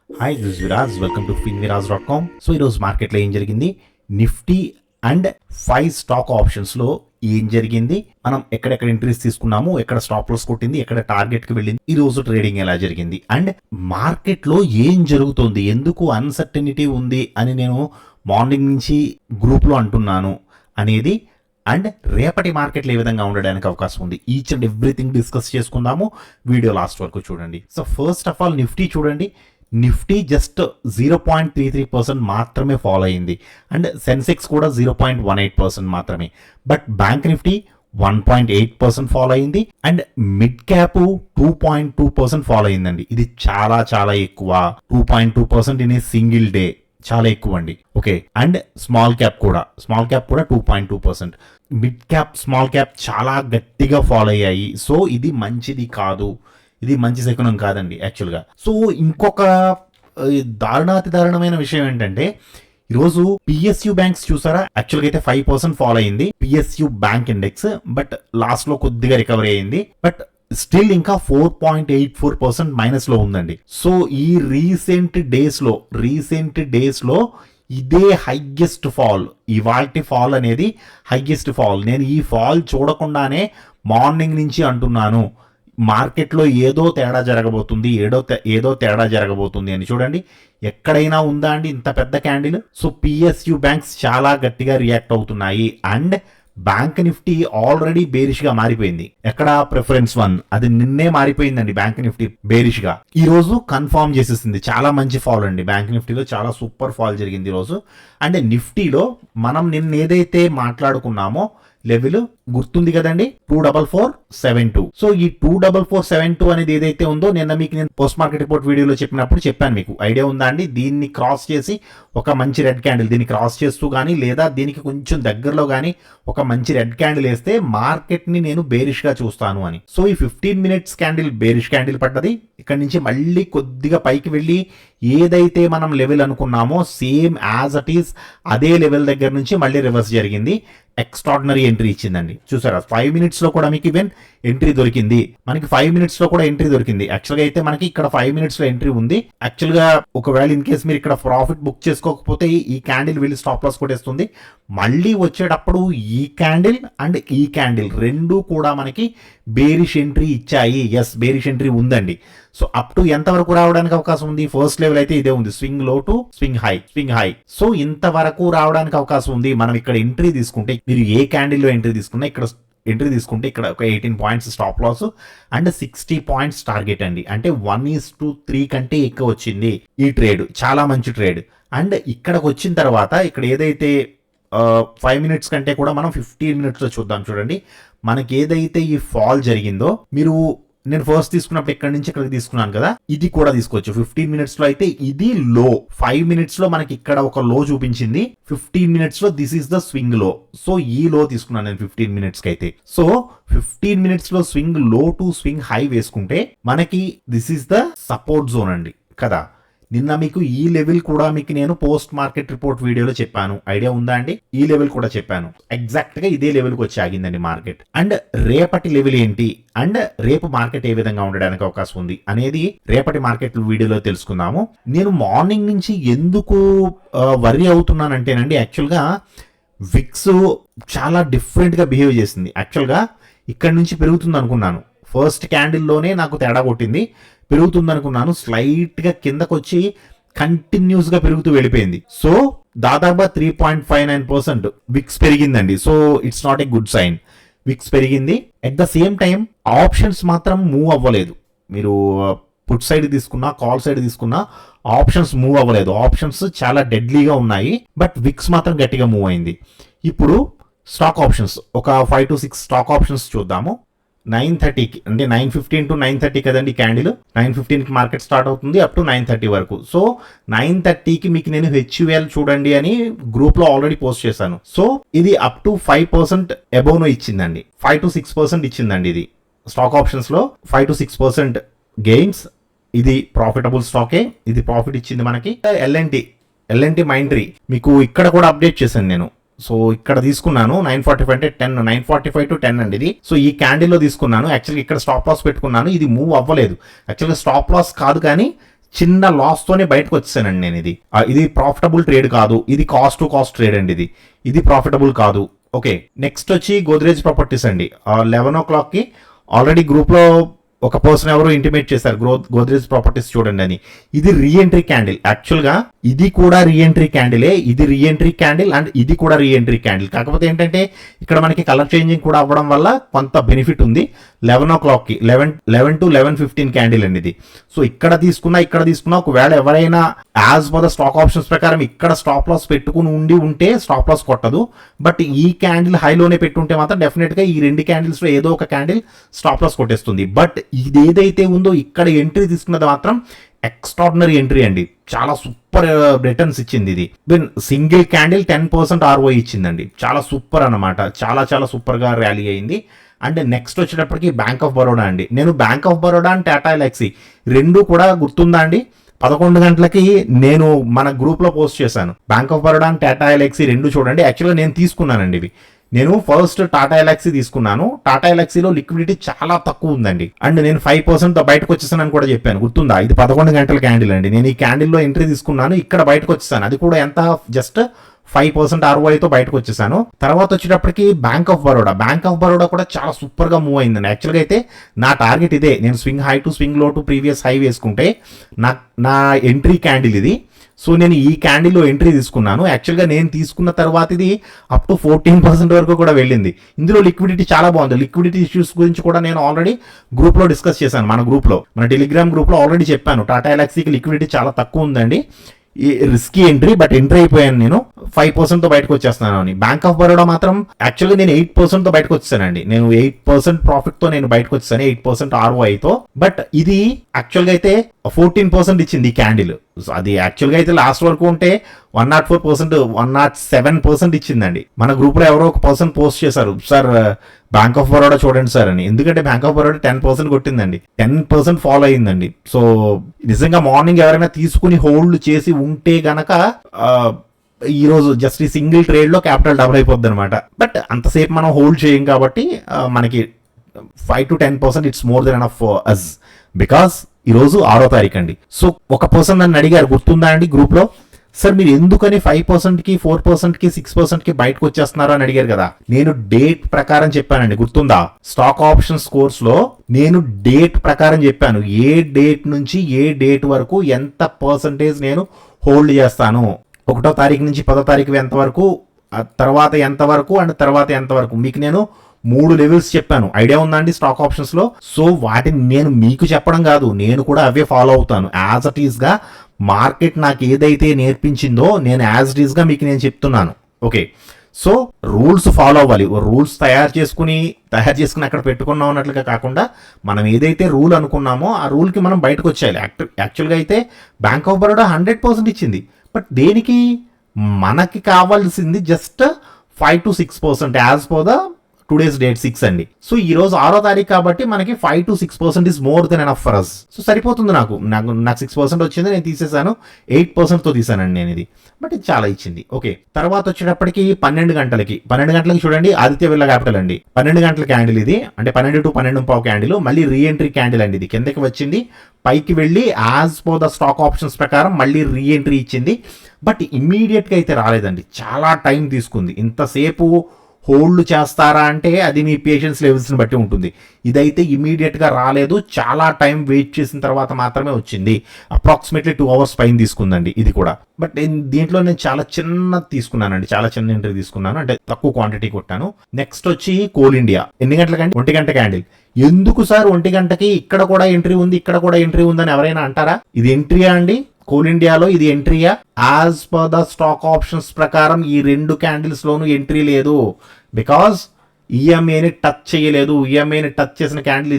Hi this Viraj welcome to finviraz.com. So ఈరోజు మార్కెట్లో ఏం జరిగింది, నిఫ్టీ అండ్ 5 స్టాక్ ఆప్షన్స్లో ఏం జరిగింది, మనం ఎక్కడెక్కడ ఎంట్రీస్ తీసుకున్నాము, ఎక్కడ స్టాప్ లాస్ కొట్టింది, ఎక్కడ టార్గెట్కి వెళ్ళింది, ఈ రోజు ట్రేడింగ్ ఎలా జరిగింది అండ్ మార్కెట్లో ఏం జరుగుతుంది, ఎందుకు అన్సర్టనిటీ ఉంది అని నేను మార్నింగ్ నుంచి గ్రూప్లో అంటున్నాను అనేది అండ్ రేపటి మార్కెట్లో ఏ విధంగా ఉండడానికి అవకాశం ఉంది, ఈచ్ అండ్ ఎవ్రీథింగ్ డిస్కస్ చేసుకుందాము. వీడియో లాస్ట్ వరకు చూడండి. So first of all Nifty చూడండి. నిఫ్టీ జస్ట్ 0.33% మాత్రమే ఫాలో అయింది అండ్ సెన్సెక్స్ కూడా 0.18% మాత్రమే. బట్ బ్యాంక్ నిఫ్టీ 1.8% ఫాలో అయింది అండ్ మిడ్ క్యాప్ 2.2% ఫాలో అయిందండి. ఇది చాలా చాలా ఎక్కువ. 2.2% ఇన్ ఏ సింగిల్ డే చాలా ఎక్కువ అండి. ఓకే, అండ్ స్మాల్ క్యాప్ కూడా 2.2%. మిడ్ క్యాప్ స్మాల్ క్యాప్ చాలా గట్టిగా ఫాలో అయ్యాయి. సో ఇది మంచిది కాదు, ఇది మంచి శకునం కాదండి యాక్చువల్గా. సో ఇంకొక దారుణాతి దారుణమైన విషయం ఏంటంటే, ఈరోజు పిఎస్యు బ్యాంక్స్ చూసారా, యాక్చువల్గా అయితే 5% ఫాలో అయింది PSU bank index. But last లో కొద్దిగా రికవరీ అయింది. బట్ స్టిల్ ఇంకా 4.84% మైనస్ లో ఉందండి. సో ఈ రీసెంట్ డేస్ లో ఇదే హైయెస్ట్ ఫాల్. ఇవాల్టి ఫాల్ అనేది హైయెస్ట్ ఫాల్. నేను ఈ ఫాల్ చూడకుండానే మార్నింగ్ నుంచి అంటున్నాను, మార్కెట్లో ఏదో తేడా జరగబోతుంది అని. చూడండి, ఎక్కడైనా ఉందా అండి ఇంత పెద్ద క్యాండిల్? సో పిఎస్యు బ్యాంక్స్ చాలా గట్టిగా రియాక్ట్ అవుతున్నాయి and bank Nifty already bearish గా మారిపోయింది. ఎక్కడ ప్రిఫరెన్స్ 1 అది నిన్నే మారిపోయిందండి. బ్యాంక్ నిఫ్టీ బేరిష్ గా ఈ రోజు కన్ఫర్మ్ చేసేసింది. చాలా మంచి ఫాల్ అండి. బ్యాంక్ నిఫ్టీలో చాలా సూపర్ ఫాల్ జరిగింది ఈ రోజు. అండ్ నిఫ్టీలో మనం నిన్న ఏదైతే మాట్లాడుకున్నామో లెవెల్ గుర్తుంది కదండి, 24472. సో ఈ 24472 అనేది ఏదైతే ఉందో నిన్న మీకు నేను పోస్ట్ మార్కెట్ రిపోర్ట్ వీడియోలో చెప్పినప్పుడు చెప్పాను. మీకు ఐడియా ఉందా అండి? దీన్ని క్రాస్ చేసి ఒక మంచి రెడ్ క్యాండిల్, దీన్ని క్రాస్ చేస్తూ కానీ లేదా దీనికి కొంచెం దగ్గరలో కానీ ఒక మంచి రెడ్ క్యాండిల్ వేస్తే మార్కెట్ ని నేను బేరిష్ గా చూస్తాను అని. సో ఈ 15 మినిట్స్ క్యాండిల్ బేరిష్ క్యాండిల్ పడ్డది. ఇక్కడ నుంచి మళ్ళీ కొద్దిగా పైకి వెళ్ళి ఏదైతే మనం లెవెల్ అనుకున్నామో సేమ్ యాజ్ ఇట్ ఈస్ అదే లెవెల్ దగ్గర నుంచి మళ్ళీ రివర్స్ జరిగింది. ఎక్స్ట్రాడినరీ ఎంట్రీ ఇచ్చిందండి. చూసారా, 5 మినిట్స్ లో కూడా మీకు ఈవెన్ ఎంట్రీ దొరికింది. మనకి 5 మినిట్స్ లో కూడా ఎంట్రీ దొరికింది. యాక్చువల్గా అయితే మనకి ఇక్కడ 5 మినిట్స్ లో ఎంట్రీ ఉంది. యాక్చువల్గా ఒకవేళ ఇన్ కేస్ మీరు ఇక్కడ ప్రాఫిట్ బుక్ చేసుకోకపోతే ఈ క్యాండిల్ వెళ్ళి స్టాప్ లాస్ కొట్టేస్తుంది. మళ్ళీ వచ్చేటప్పుడు ఈ క్యాండిల్ అండ్ ఈ క్యాండిల్ రెండు కూడా మనకి బేరిష్ ఎంట్రీ ఇచ్చాయి. ఎస్, బేరిష్ ఎంట్రీ ఉందండి. సో అప్ టు ఎంత వరకు రావడానికి అవకాశం ఉంది? ఫస్ట్ లెవెల్ అయితే ఇదే ఉంది, స్వింగ్ లో టు స్వింగ్ హై. సో ఇంతవరకు రావడానికి అవకాశం ఉంది. మనం ఇక్కడ ఎంట్రీ తీసుకుంటే, మీరు ఏ క్యాండిల్లో ఎంట్రీ తీసుకున్నా, ఇక్కడ ఎంట్రీ తీసుకుంటే ఇక్కడ ఒక 18 points stop loss and 60 points target అండి. అంటే 1:3 కంటే ఎక్కువ వచ్చింది ఈ ట్రేడ్. చాలా మంచి ట్రేడ్. అండ్ ఇక్కడికి వచ్చిన తర్వాత ఇక్కడ ఏదైతే 5 మినిట్స్ కంటే కూడా మనం 15 మినిట్స్ లో చూద్దాం. చూడండి, మనకి ఏదైతే ఈ ఫాల్ జరిగిందో, నేను ఫస్ట్ తీసుకున్నప్పుడు ఇక్కడ నుంచి ఇక్కడికి తీసుకున్నాను కదా, ఇది కూడా తీసుకోవచ్చు. 15 మినిట్స్ లో అయితే ఇది లో, 5 మినిట్స్ లో మనకి ఇక్కడ ఒక లో చూపించింది, 15 మినిట్స్ లో దిస్ ఈస్ ద స్వింగ్ లో. సో ఈ లో తీసుకున్నాను నేను 15 మినిట్స్ కి అయితే. సో 15 మినిట్స్ లో స్వింగ్ లో టు స్వింగ్ హై వేసుకుంటే మనకి this is the support zone అండి కదా. నిన్న మీకు ఈ లెవెల్ కూడా మీకు నేను పోస్ట్ మార్కెట్ రిపోర్ట్ వీడియోలో చెప్పాను. ఐడియా ఉందా అండి? ఈ లెవెల్ కూడా చెప్పాను. ఎగ్జాక్ట్ గా ఇదే లెవెల్కి వచ్చి ఆగిందండి మార్కెట్. అండ్ రేపటి లెవెల్ ఏంటి అండ్ రేపు మార్కెట్ ఏ విధంగా ఉండడానికి అవకాశం ఉంది అనేది రేపటి మార్కెట్ వీడియోలో తెలుసుకుందాము. నేను మార్నింగ్ నుంచి ఎందుకు వర్రీ అవుతున్నానంటేనండి, యాక్చువల్గా విక్స్ చాలా డిఫరెంట్ గా బిహేవ్ చేసింది. యాక్చువల్గా ఇక్కడ నుంచి పెరుగుతుంది అనుకున్నాను. ఫస్ట్ క్యాండిల్లోనే నాకు తేడా కొట్టింది. పెరుగుతుంది అనుకున్నాను, స్లైట్ గా కిందకు వచ్చి కంటిన్యూస్ గా పెరుగుతూ వెళ్ళిపోయింది. సో దాదాపుగా 3.59% విక్స్ పెరిగిందండి. So it's not a good sign. VIX పెరిగింది. At the same time options మాత్రం మూవ్ అవ్వలేదు. మీరు పుట్ సైడ్ తీసుకున్నా, కాల్ సైడ్ తీసుకున్నా ఆప్షన్స్ మూవ్ అవ్వలేదు. ఆప్షన్స్ చాలా డెడ్లీగా ఉన్నాయి. బట్ విక్స్ మాత్రం గట్టిగా మూవ్ అయింది. ఇప్పుడు స్టాక్ ఆప్షన్స్ ఒక 5 to 6 స్టాక్ ఆప్షన్స్ చూద్దాము. 9:30కి అంటే 9:15 to 9:30 కదండి క్యాండిల్. 9:15కి మార్కెట్ స్టార్ట్ అవుతుంది అప్ టు 9:30 వరకు. సో 9:30కి మీకు నేను హెచ్యుఎల్ చూడండి అని గ్రూప్ లో ఆల్రెడీ పోస్ట్ చేశాను. సో ఇది అప్ టు 5% అబోవ్ నో ఇచ్చిందండి. 5 to 6% ఇచ్చిందండి. ఇది స్టాక్ ఆప్షన్స్ లో 5 to 6% గెయిన్స్. ఇది ప్రాఫిటబుల్ స్టాకే. ఇది ప్రాఫిట్ ఇచ్చింది మనకి. ఎల్ఎన్టీ మైండ్రీ మీకు ఇక్కడ కూడా అప్డేట్ చేశాను నేను. సో ఇక్కడ తీసుకున్నాను 945 అంటే 10, 945 to 10 అండి ఇది. సో ఈ క్యాండిల్ లో తీసుకున్నాను. యాక్చువల్గా ఇక్కడ స్టాప్ లాస్ పెట్టుకున్నాను. ఇది మూవ్ అవ్వలేదు. యాక్చువల్గా స్టాప్ లాస్ కాదు కానీ చిన్న లాస్ తోనే బయటకు వచ్చానండి నేను. ఇది ప్రాఫిటబుల్ ట్రేడ్ కాదు, ఇది కాస్ట్ టు కాస్ట్ ట్రేడ్ అండి. ఇది ప్రాఫిటబుల్ కాదు. ఓకే, నెక్స్ట్ వచ్చి గోద్రేజ్ ప్రాపర్టీస్ అండి. 11 o'clock కి ఆల్రెడీ గ్రూప్ లో ఒక పర్సన్ ఎవరో ఇంటిమేట్ చేశారు గోద్రేజ్ ప్రాపర్టీస్ చూడండి అని. ఇది రీఎంట్రీ క్యాండిల్. యాక్చువల్ గా ఇది కూడా రీఎంట్రీ క్యాండిలే. ఇది రీఎంట్రీ క్యాండిల్ అండ్ ఇది కూడా రీఎంట్రీ క్యాండిల్. కాకపోతే ఏంటంటే ఇక్కడ మనకి కలర్ చేంజింగ్ కూడా అవ్వడం వల్ల కొంత బెనిఫిట్ ఉంది. 11 o'clock కి 11 to 11:15 క్యాండిల్ అండి ఇది. సో ఇక్కడ తీసుకున్నా ఒకవేళ ఎవరైనా as per the stock options ప్రకారం ఇక్కడ స్టాప్ లాస్ పెట్టుకుని ఉంటే స్టాప్ లాస్ కొట్టదు. బట్ ఈ క్యాండిల్ హైలోనే పెట్టుంటే మాత్రం డెఫినెట్ గా ఈ 2 క్యాండిల్స్ లో ఏదో ఒక క్యాండిల్ స్టాప్ లాస్ కొట్టేస్తుంది. బట్ ఇది ఏదైతే ఉందో ఇక్కడ ఎంట్రీ తీసుకున్నది మాత్రం ఎక్స్ట్రాడినరీ ఎంట్రీ అండి. చాలా సూపర్ రిటర్న్స్ ఇచ్చింది ఇది. Single candle 10% ROI ఇచ్చిందండి. చాలా సూపర్ అన్నమాట. చాలా చాలా సూపర్ గా ర్యాలీ అయింది. అండ్ నెక్స్ట్ వచ్చేటప్పటికి బ్యాంక్ ఆఫ్ బరోడా అండి. నేను bank of Baroda and Tata LXI రెండు కూడా గుర్తుందా అండి? 11 గంటలకి నేను మన గ్రూప్ లో పోస్ట్ చేశాను. Bank of Baroda and Tata LXI రెండు చూడండి. యాక్చువల్గా నేను తీసుకున్నానండి ఇవి. నేను ఫస్ట్ టాటా ఎల్ఎక్సీ తీసుకున్నాను. టాటా ఎల్ఎక్సీలో లిక్విడిటీ చాలా తక్కువ ఉందండి. అండ్ నేను 5% బయటకు వచ్చేసానని కూడా చెప్పాను, గుర్తుందా? ఇది 11 గంటల క్యాండిల్ అండి. నేను ఈ క్యాండిల్లో ఎంట్రీ తీసుకున్నాను, ఇక్కడ బయటకు వచ్చేసాను. అది కూడా ఎంత, జస్ట్ 5% ROIతో బయటకు వచ్చేసాను. తర్వాత వచ్చేటప్పటికి బ్యాంక్ ఆఫ్ బరోడా కూడా చాలా సూపర్ గా మూవ్ అయిందండి. యాక్చువల్గా అయితే నా టార్గెట్ ఇదే. నేను స్వింగ్ హై టు స్వింగ్ లో టు ప్రీవియస్ హై వేసుకుంటే నా ఎంట్రీ క్యాండిల్ ఇది. సో నేను ఈ క్యాండిల్లో ఎంట్రీ తీసుకున్నాను. యాక్చువల్గా నేను తీసుకున్న తర్వాత ఇది అప్ టు 14% వరకు కూడా వెళ్ళింది. ఇందులో లిక్విడిటీ చాలా బాగుంది. లిక్విడిటీ ఇష్యూస్ గురించి కూడా నేను ఆల్రెడీ గ్రూప్ లో డిస్కస్ చేశాను. మన టెలిగ్రామ్ గ్రూప్ లో ఆల్రెడీ చెప్పాను, టాటా ఎల్ఎక్సీకి లిక్విడిటీ చాలా తక్కువ ఉందండి. రిస్కీ ఎంట్రీ, బట్ ఎంట్రీ అయిపోయాను నేను. 5% తో బయటకు వచ్చేస్తున్నాను అని. బ్యాంక్ ఆఫ్ బరోడా మాత్రం యాక్చువల్గా నేను 8% తో బయటకు వచ్చానండి. నేను 8% ప్రాఫిట్ తో నేను బయటకు వచ్చాను, 8% ROIతో. బట్ ఇది యాక్చువల్గా అయితే 14% ఇచ్చింది ఈ క్యాండిల్. అది యాక్చువల్గా అయితే లాస్ట్ వరకు ఉంటే 104%, 107% ఇచ్చిందండి. మన గ్రూప్ లో ఎవరో ఒక పర్సన్ పోస్ట్ చేశారు, సార్ బ్యాంక్ ఆఫ్ బరోడా చూడండి సార్ అని. ఎందుకంటే బ్యాంక్ ఆఫ్ బరోడా 10% కొట్టిందండి, 10% ఫాలో అయిందండి. సో నిజంగా మార్నింగ్ ఎవరైనా తీసుకుని హోల్డ్ చేసి ఉంటే గనక ఈ రోజు జస్ట్ ఈ సింగిల్ ట్రేడ్ లో క్యాపిటల్ డబుల్ అయిపోద్ది అనమాట. బట్ అంతసేపు మనం హోల్డ్ చేయం కాబట్టి మనకి 5 to 10% it's more than enough for us. Because ఈ రోజు 6వ తారీఖు అండి. సో ఒక పర్సన్ నన్ను అడిగారు, గుర్తుందా అండి గ్రూప్ లో, సార్ మీరు ఎందుకని 5% కి 4% కి 6% కి బయటకు వచ్చేస్తున్నారు అని అడిగారు కదా. నేను డేట్ ప్రకారం చెప్పానండి, గుర్తుందా? స్టాక్ ఆప్షన్స్ కోర్స్ లో నేను డేట్ ప్రకారం చెప్పాను. ఏ డేట్ నుంచి ఏ డేట్ వరకు ఎంత పర్సంటేజ్ నేను హోల్డ్ చేస్తాను. 1వ తారీఖు నుంచి 10వ తారీఖు ఎంత వరకు, తర్వాత ఎంత వరకు అండ్ తర్వాత ఎంత వరకు, మీకు నేను 3 లెవెల్స్ చెప్పాను. ఐడియా ఉందండి స్టాక్ ఆప్షన్స్ లో. సో వాటిని నేను మీకు చెప్పడం కాదు, నేను కూడా అవే ఫాలో అవుతాను. యాజ్ ఇట్ ఈస్ గా మార్కెట్ నాకు ఏదైతే నేర్పించిందో నేను యాజ్ ఇట్ ఈస్ గా మీకు నేను చెప్తున్నాను. ఓకే, సో రూల్స్ ఫాలో అవ్వాలి. రూల్స్ తయారు చేసుకుని అక్కడ పెట్టుకున్నాం అన్నట్లుగా కాకుండా మనం ఏదైతే రూల్ అనుకున్నామో ఆ రూల్ కి మనం బయటకు వచ్చేయాలి. యాక్చువల్గా అయితే బ్యాంక్ ఆఫ్ బరోడా 100% ఇచ్చింది. బట్ దేనికి, మనకి కావాల్సింది just 5 to 6% as per the today's date 6 అండి. సో ఈ రోజు 6వ తారీఖు కాబట్టి మనకి 5 to 6% is more than enough for us. So సరిపోతుంది. నాకు 6% వచ్చింది, నేను తీసేసాను. 8% తో తీసానండి నేను ఇది. బట్ ఇది చాలా ఇచ్చింది. ఓకే, తర్వాత వచ్చేటప్పటికి 12 గంటలకి చూడండి ఆదిత్య బిర్లా క్యాపిటల్ అండి. 12 గంటల క్యాండిల్ ఇది, అంటే 12 to 12:15 క్యాండిల్. మళ్ళీ రీఎంట్రీ క్యాండిల్ అండి. ఇది కిందకి వచ్చింది, పైకి వెళ్ళి as per the stock options ప్రకారం మళ్ళీ రీఎంట్రీ ఇచ్చింది. బట్ ఇమ్మీడియట్ గా అయితే రాలేదండి, చాలా టైం తీసుకుంది. ఇంతసేపు హోల్డ్ చేస్తారా అంటే అది మీ పేషెన్స్ లెవెల్స్ని బట్టి ఉంటుంది. ఇదైతే ఇమీడియట్ గా రాలేదు, చాలా టైం వెయిట్ చేసిన తర్వాత మాత్రమే వచ్చింది. అప్రాక్సిమేట్లీ 2 hours పైన తీసుకుందండి ఇది కూడా. బట్ దీంట్లో నేను చాలా చిన్నది తీసుకున్నానండి, చాలా చిన్న ఎంట్రీ తీసుకున్నాను, అంటే తక్కువ క్వాంటిటీ కొట్టాను. నెక్స్ట్ వచ్చి కోల్ ఇండియా. ఎన్ని గంటలకండి? 1 గంట క్యాండిల్. ఎందుకు సార్ 1 గంటకి ఇక్కడ కూడా ఎంట్రీ ఉంది, ఇక్కడ కూడా ఎంట్రీ ఉందని ఎవరైనా అంటారా? ఇది ఎంట్రీయా అండి? కోల్ ఇండియాలో ఇది ఎంట్రీయా? As per the stock options ప్రకారం ఈ 2 క్యాండిల్స్ లోనూ ఎంట్రీ లేదు. బికాజ్ ఈఎంఏని టచ్ చేయలేదు. ఈఎంఏని టచ్ చేసిన క్యాండిల్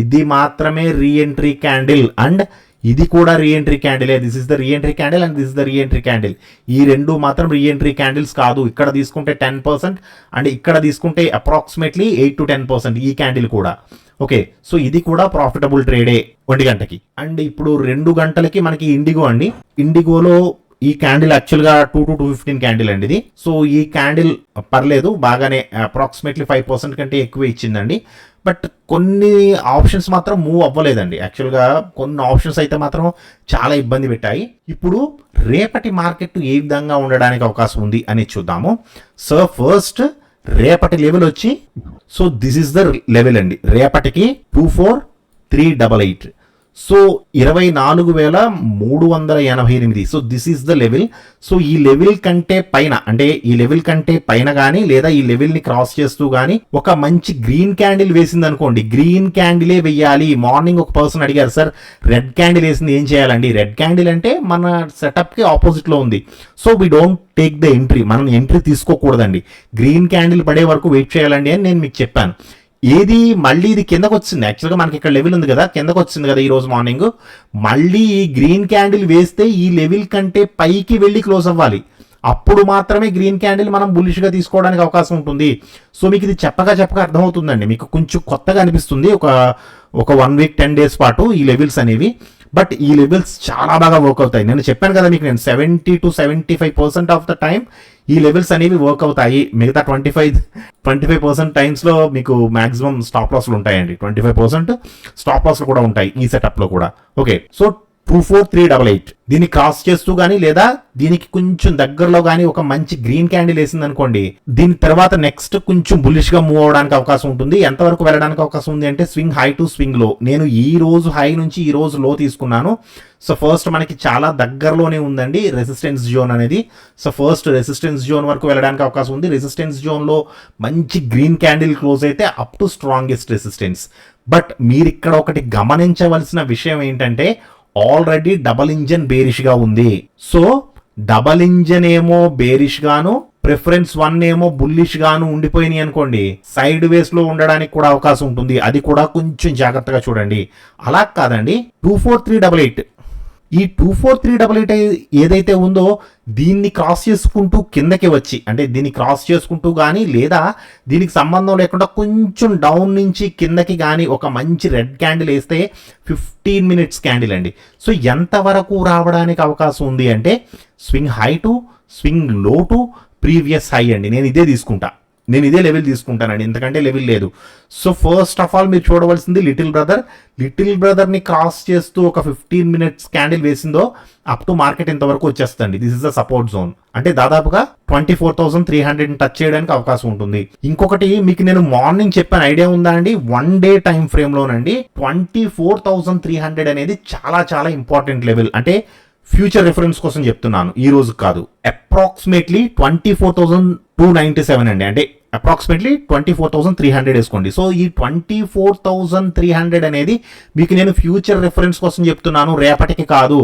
ఇది మాత్రమే రీఎంట్రీ క్యాండిల్. అండ్ ఇది కూడా రీఎంట్రీ క్యాండిలే. This is the reentry candle and this is the reentry candle. ఈ 2 మాత్రం రీఎంట్రీ క్యాండిల్స్ కాదు. ఇక్కడ తీసుకుంటే 10% అండ్ ఇక్కడ తీసుకుంటే అప్రాక్సిమేట్లీ 8 to 10% ఈ క్యాండిల్ కూడా. ఓకే, సో ఇది కూడా ప్రాఫిటబుల్ ట్రేడే 1 గంటకి. అండ్ ఇప్పుడు 2 గంటలకి మనకి ఇండిగో అండి. ఇండిగోలో ఈ క్యాండిల్ యాక్చువల్గా 2 to 215 క్యాండిల్ అండి ఇది. సో ఈ క్యాండిల్ పర్లేదు, బాగానే అప్రాక్సిమేట్లీ 5% కంటే ఎక్కువ ఇచ్చిందండి. బట్ కొన్ని ఆప్షన్స్ మాత్రం మూవ్ అవ్వలేదండి. యాక్చువల్గా కొన్ని ఆప్షన్స్ అయితే మాత్రం చాలా ఇబ్బంది పెట్టాయి. ఇప్పుడు రేపటి మార్కెట్ ఏ విధంగా ఉండడానికి అవకాశం ఉంది అని చూద్దాము. సో ఫస్ట్ రేపటి లెవెల్ వచ్చి, so this is the level అండి రేపటికి 24388. So 24,388. So this is the level. So ఈ లెవెల్ కంటే పైన, అంటే ఈ లెవెల్ కంటే పైన కానీ లేదా ఈ లెవెల్ ని క్రాస్ చేస్తూ కానీ ఒక మంచి గ్రీన్ క్యాండిల్ వేసింది అనుకోండి, గ్రీన్ క్యాండిలే వెయ్యాలి. మార్నింగ్ ఒక పర్సన్ అడిగారు, సార్ రెడ్ క్యాండిల్ వేసింది ఏం చేయాలండి? రెడ్ క్యాండిల్ అంటే మన సెటప్ కి ఆపోజిట్ లో ఉంది. So we don't take the entry, మనం ఎంట్రీ తీసుకోకూడదండి. గ్రీన్ క్యాండిల్ పడే వరకు వెయిట్ చేయాలండి అని నేను మీకు చెప్పాను. ఏది మళ్ళీ ఇది కిందకు వచ్చింది. యాక్చువల్గా మనకి ఇక్కడ లెవెల్ ఉంది కదా, కిందకు వచ్చింది కదా ఈ రోజు మార్నింగ్. మళ్ళీ ఈ గ్రీన్ క్యాండిల్ వేస్తే ఈ లెవెల్ కంటే పైకి వెళ్ళి క్లోజ్ అవ్వాలి. అప్పుడు మాత్రమే గ్రీన్ క్యాండిల్ మనం బుల్లిష్గా తీసుకోవడానికి అవకాశం ఉంటుంది. సో మీకు ఇది చెప్పగా అర్థమవుతుందండి, మీకు కొంచెం కొత్తగా అనిపిస్తుంది ఒక 1 week 10 days పాటు ఈ లెవెల్స్ అనేవి. బట్ ఈ లెవెల్స్ చాలా బాగా వర్క్ అవుతాయి. నేను చెప్పాను కదా మీకు, నేను 70 to 75% ఆఫ్ ద టైం ఈ లెవెల్స్ అనేవి వర్క్ అవుతాయి. మిగతా 25% టైమ్స్లో మీకు మాక్సిమం స్టాప్ లాస్లు ఉంటాయండి. 25% స్టాప్ లాస్లు కూడా ఉంటాయి ఈ సెటప్లో కూడా. ఓకే, సో 24388 దీన్ని క్రాస్ చేస్తూ కానీ లేదా దీనికి కొంచెం దగ్గరలో కానీ ఒక మంచి గ్రీన్ క్యాండిల్ వేసింది అనుకోండి, దీని తర్వాత నెక్స్ట్ కొంచెం బుల్లిష్ గా మూవ్ అవడానికి అవకాశం ఉంటుంది. ఎంతవరకు వెళ్ళడానికి అవకాశం ఉంది అంటే స్వింగ్ హై టు స్వింగ్ లో. నేను ఈ రోజు హై నుంచి ఈ రోజు లో తీసుకున్నాను. సో ఫస్ట్ మనకి చాలా దగ్గరలోనే ఉందండి రెసిస్టెన్స్ జోన్ అనేది. సో ఫస్ట్ రెసిస్టెన్స్ జోన్ వరకు వెళ్ళడానికి అవకాశం ఉంది. రెసిస్టెన్స్ జోన్ లో మంచి గ్రీన్ క్యాండిల్ క్లోజ్ అయితే up to strongest resistance. But మీరు ఇక్కడ ఒకటి గమనించవలసిన విషయం ఏంటంటే ఆల్రెడీ డబల్ ఇంజన్ బేరిష్ గా ఉంది. సో డబల్ ఇంజన్ ఏమో బేరిష్ గాను, ప్రిఫరెన్స్ 1 ఏమో బుల్లిష్ గాను ఉండిపోయినాయి అనుకోండి, సైడ్ వేస్ లో ఉండడానికి కూడా అవకాశం ఉంటుంది. అది కూడా కొంచెం జాగ్రత్తగా చూడండి. అలా కాదండి, 24388 ఈ 24388 ఏదైతే ఉందో దీన్ని క్రాస్ చేసుకుంటూ కిందకి వచ్చి, అంటే దీన్ని క్రాస్ చేసుకుంటూ కానీ లేదా దీనికి సంబంధం లేకుండా కొంచెం డౌన్ నుంచి కిందకి కానీ ఒక మంచి రెడ్ క్యాండిల్ వేస్తే 15 minutes క్యాండిల్ అండి. సో ఎంతవరకు రావడానికి అవకాశం ఉంది అంటే స్వింగ్ హై టు స్వింగ్ లో టు ప్రీవియస్ హై అండి. నేను ఇదే లెవెల్ తీసుకుంటానండి, ఎందుకంటే లెవెల్ లేదు. సో ఫస్ట్ ఆఫ్ ఆల్ మీరు చూడవలసింది లిటిల్ బ్రదర్ని క్రాస్ చేస్తూ ఒక 15 minutes క్యాండిల్ వేసిందో అప్ టు మార్కెట్ ఇంతవరకు వచ్చేస్తుంది. This is the support zone. అంటే దాదాపుగా 24,300 టచ్ చేయడానికి అవకాశం ఉంటుంది. ఇంకొకటి మీకు నేను మార్నింగ్ చెప్పాను, ఐడియా ఉందా అండి? 1 day టైం ఫ్రేమ్ లోనండి 24,300 అనేది చాలా చాలా ఇంపార్టెంట్ లెవెల్. అంటే ఫ్యూచర్ రిఫరెన్స్ కోసం చెప్తున్నాను, ఈ రోజు కాదు. అప్రాక్సిమేట్లీ 24,297 అండి. అంటే అప్రాక్సిమేట్లీ 24,300 వేసుకోండి. సో ఈ 24,300 అనేది మీకు నేను ఫ్యూచర్ రిఫరెన్స్ కోసం చెప్తున్నాను, రేపటికి కాదు.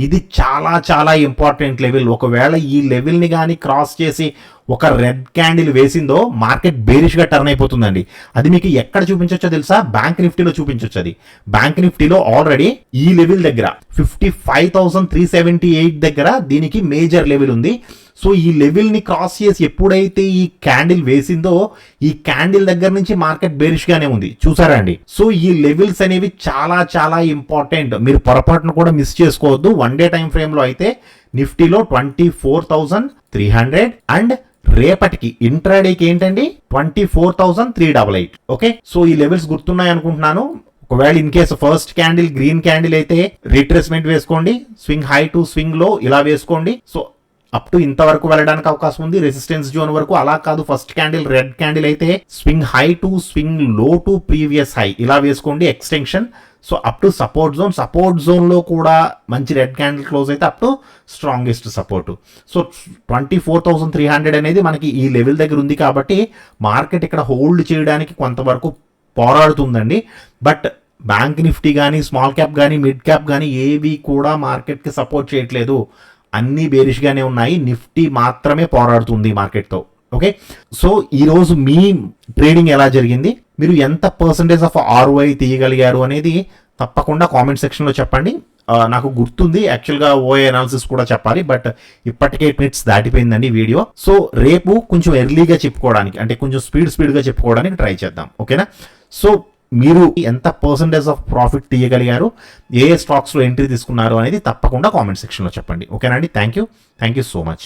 ఇది చాలా చాలా ఇంపార్టెంట్ లెవెల్. ఒకవేళ ఈ లెవెల్ని కానీ క్రాస్ చేసి ఒక రెడ్ క్యాండిల్ వేసిందో మార్కెట్ బేరిష్ గా టర్న్ అయిపోతుందండి. అది మీకు ఎక్కడ చూపించొచ్చో తెలుసా? బ్యాంక్ నిఫ్టీలో చూపించొచ్చు. అది బ్యాంక్ నిఫ్టీలో ఆల్రెడీ ఈ లెవెల్ దగ్గర 55,378 దగ్గర దీనికి మేజర్ లెవెల్ ఉంది. సో ఈ లెవెల్ ని క్రాస్ చేసి ఎప్పుడైతే ఈ క్యాండిల్ వేసిందో ఈ క్యాండిల్ దగ్గర నుంచి మార్కెట్ బేరిష్ గానే ఉంది, చూసారా అండి? సో ఈ లెవెల్స్ అనేవి చాలా చాలా ఇంపార్టెంట్. మీరు పొరపాటును కూడా మిస్ చేసుకోవద్దు. 1 day టైం ఫ్రేమ్ లో అయితే నిఫ్టీలో 24,300 అండ్ రేపటికి ఇంట్రాడేకి ఏంటండి 24,388. ఓకే, సో ఈ లెవెల్స్ గుర్తున్నాయి అనుకుంటున్నాను. ఒకవేళ in case first candle green candle అయితే రీట్రేస్మెంట్ వేసుకోండి, స్వింగ్ హై టు స్వింగ్ లో ఇలా వేసుకోండి. సో అప్ టు ఇంతవరకు వెళ్ళడానికి అవకాశం ఉంది రెసిస్టెన్స్ జోన్ వరకు. అలా కాదు, ఫస్ట్ క్యాండిల్ రెడ్ క్యాండిల్ అయితే స్వింగ్ హై టు స్వింగ్ లో టు ప్రీవియస్ హై ఇలా వేసుకోండి extension. So up to support zone లో కూడా మంచి రెడ్ క్యాండిల్ క్లోజ్ అయితే up to strongest support. So 24,300 అనేది మనకి ఈ లెవెల్ దగ్గర ఉంది కాబట్టి మార్కెట్ ఇక్కడ హోల్డ్ చేయడానికి కొంతవరకు పోరాడుతుందండి. బట్ బ్యాంక్ నిఫ్టీ కానీ స్మాల్ క్యాప్ కానీ మిడ్ క్యాప్ కానీ ఏవి కూడా మార్కెట్కి సపోర్ట్ చేయట్లేదు, అన్నీ బేరిష్గానే ఉన్నాయి. నిఫ్టీ మాత్రమే పోరాడుతుంది మార్కెట్తో. ఓకే, సో ఈరోజు మీ ట్రేడింగ్ ఎలా జరిగింది, మీరు ఎంత పర్సంటేజ్ ఆఫ్ ROI తీయగలిగారు అనేది తప్పకుండా కామెంట్ సెక్షన్లో చెప్పండి. నాకు గుర్తుంది యాక్చువల్గా OI అనాలిసిస్ కూడా చెప్పాలి, బట్ ఇప్పటికే 8 minutes దాటిపోయిందండి వీడియో. సో రేపు కొంచెం ఎర్లీగా చెప్పుకోవడానికి, అంటే కొంచెం స్పీడ్గా చెప్పుకోవడానికి ట్రై చేద్దాం. ఓకేనా? సో మీరు ఎంత పర్సంటేజ్ ఆఫ్ ప్రాఫిట్ తీయగలిగారు, ఏ స్టాక్స్లో ఎంట్రీ తీసుకున్నారు అనేది తప్పకుండా కామెంట్ సెక్షన్లో చెప్పండి. ఓకేనా అండి? Thank you so much.